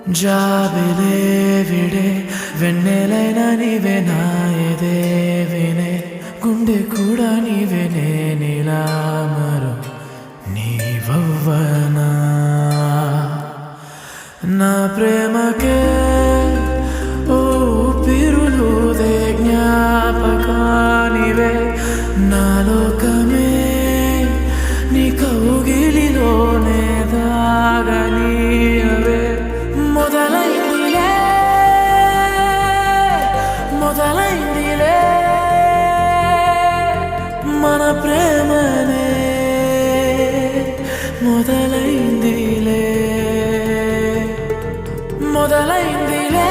జాబిలే విడే వెన్నెలైన నీవే నా ఎదే వినే గుండె కూడా నీవే నేనిలా మరో నీవవ్వనా నా ప్రేమకే ఊపిరులుదే జ్ఞాపకానివే నా లోకమే నీ కౌగిలిలోనే దాగనీయవే మొదలైందిలే మొదలైందిలే మన ప్రేమనే మొదలైందిలే మొదలైందిలే